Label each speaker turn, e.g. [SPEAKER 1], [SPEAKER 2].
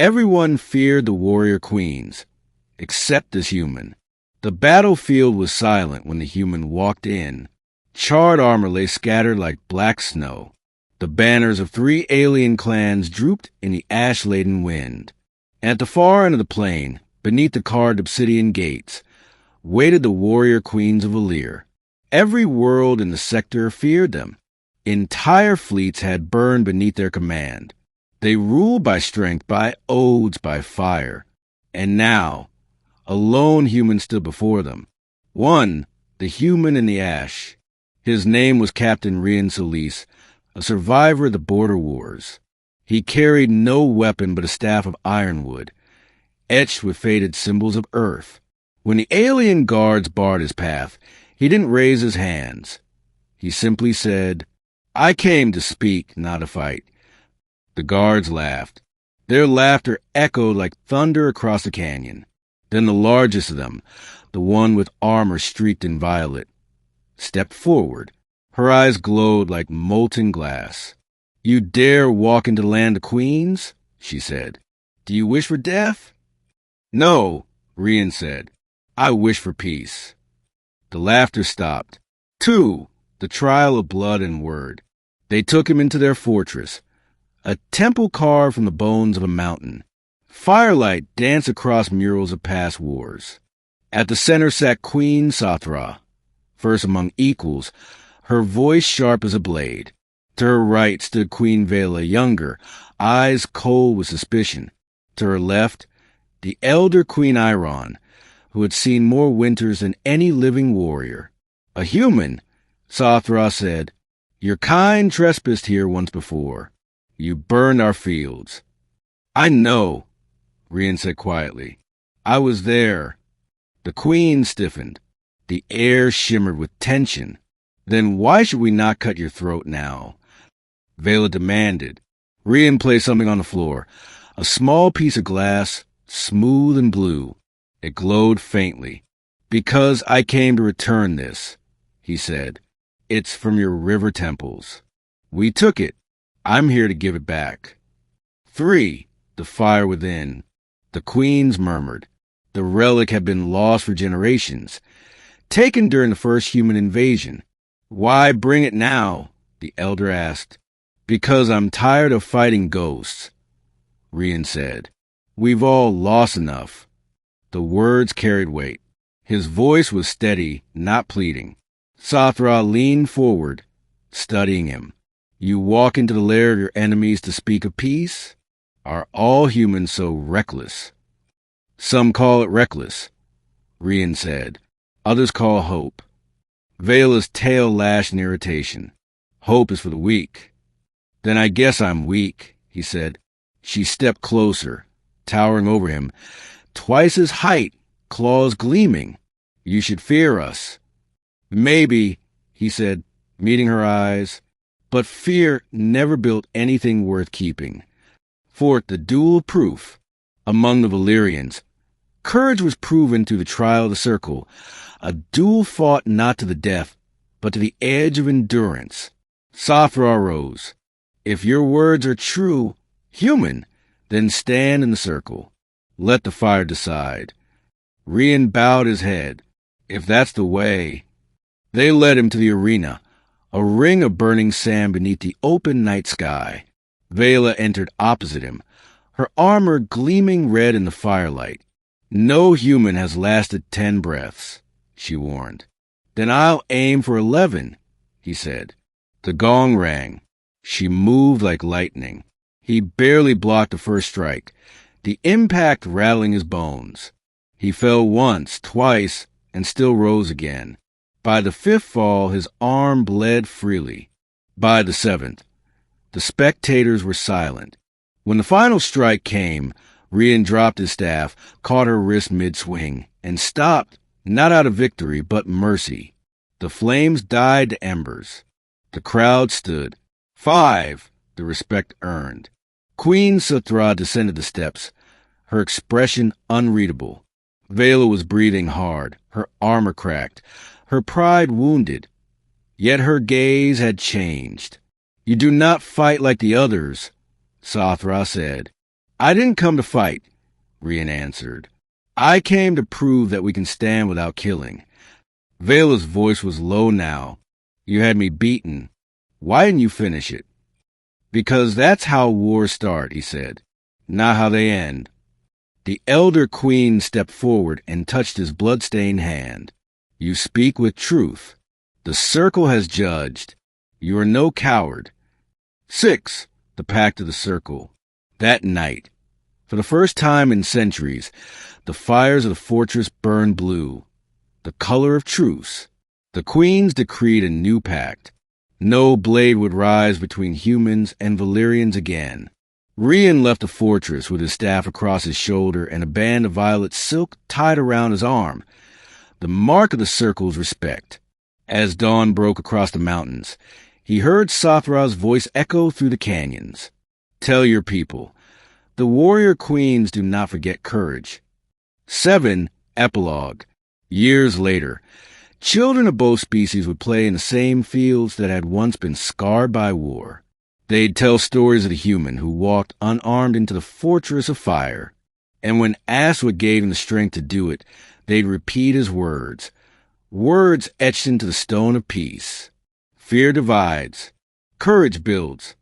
[SPEAKER 1] Everyone feared the warrior queens, except this human. The battlefield was silent when the human walked in. Charred armor lay scattered like black snow. The banners of 3 alien clans drooped in the ash-laden wind. At the far end of the plain, beneath the carved obsidian gates, waited the warrior queens of Valir. Every world in the sector feared them. Entire fleets had burned beneath their command. They ruled by strength, by oaths, by fire. And now, a lone human stood before them. One, the human in the ash. His name was Captain Rian Solis, a survivor of the border wars. He carried no weapon but a staff of ironwood, etched with faded symbols of earth. When the alien guards barred his path, he didn't raise his hands. He simply said, "I came to speak, not to fight." The guards laughed. Their laughter echoed like thunder across the canyon. Then the largest of them, the one with armor streaked in violet, stepped forward. Her eyes glowed like molten glass. "You dare walk into the land of queens?" she said. "Do you wish for death?" "No," Rian said. "I wish for peace." The laughter stopped. 2. The trial of blood and word. They took him into their fortress, a temple carved from the bones of a mountain. Firelight danced across murals of past wars. At the center sat Queen Sathra, first among equals, her voice sharp as a blade. To her right stood Queen Vela, younger, eyes cold with suspicion. To her left, the elder Queen Iron, who had seen more winters than any living warrior. "A human," Sathra said. "Your kind trespassed here once before. You burned our fields." "I know," Rian said quietly. "I was there." The queen stiffened. The air shimmered with tension. "Then why should we not cut your throat now?" Vela demanded. Rian placed something on the floor, a small piece of glass, smooth and blue. It glowed faintly. "Because I came to return this," he said. "It's from your river temples. We took it. I'm here to give it back." 3. The fire within. The queens murmured. The relic had been lost for generations, taken during the first human invasion. "Why bring it now?" the elder asked. "Because I'm tired of fighting ghosts," Rian said. "We've all lost enough." The words carried weight. His voice was steady, not pleading. Sathra leaned forward, studying him. "You walk into the lair of your enemies to speak of peace? Are all humans so reckless?" "Some call it reckless," Rian said. "Others call hope." Vela's tail lashed in irritation. "Hope is for the weak." "Then I guess I'm weak," he said. She stepped closer, towering over him, twice his height, claws gleaming. "You should fear us." "Maybe," he said, meeting her eyes. But fear never built anything worth keeping. For the dual proof, among the Valyrians, courage was proven through the trial of the circle, a duel fought not to the death, but to the edge of endurance. Sathra rose. "If your words are true, human, then stand in the circle. Let the fire decide." Rian bowed his head. "If that's the way." They led him to the arena, a ring of burning sand beneath the open night sky. Vela entered opposite him, her armor gleaming red in the firelight. "No human has lasted 10 breaths, she warned. "Then I'll aim for 11, he said. The gong rang. She moved like lightning. He barely blocked the first strike, the impact rattling his bones. He fell once, twice, and still rose again. By the 5th fall, his arm bled freely. By the 7th, the spectators were silent. When the final strike came, Rian dropped his staff, caught her wrist mid-swing, and stopped, not out of victory, but mercy. The flames died to embers. The crowd stood. 5, the respect earned. Queen Sathra descended the steps, her expression unreadable. Vela was breathing hard, her armor cracked, her pride wounded. Yet her gaze had changed. "You do not fight like the others," Sathra said. I didn't come to fight, Rian answered. I came to prove that we can stand without killing. Vela's voice was low now. You had me beaten. Why didn't you finish it? Because that's how wars start, he said, not how they end. The elder queen stepped forward and touched his blood-stained hand. You speak with truth. The circle has judged. You are no coward. 6. The Pact of the Circle. That night, for the first time in centuries, the fires of the fortress burned blue, the color of truce. The queens decreed a new pact. No blade would rise between humans and Valyrians again. Rian left the fortress with his staff across his shoulder and a band of violet silk tied around his arm, the mark of the circle's respect. As dawn broke across the mountains, he heard Sothra's voice echo through the canyons. Tell your people, the warrior queens do not forget courage. 7. Epilogue. Years later, children of both species would play in the same fields that had once been scarred by war. They'd tell stories of the human who walked unarmed into the fortress of fire. And when asked what gave him the strength to do it, they'd repeat his words. Words etched into the stone of peace. Fear divides. Courage builds.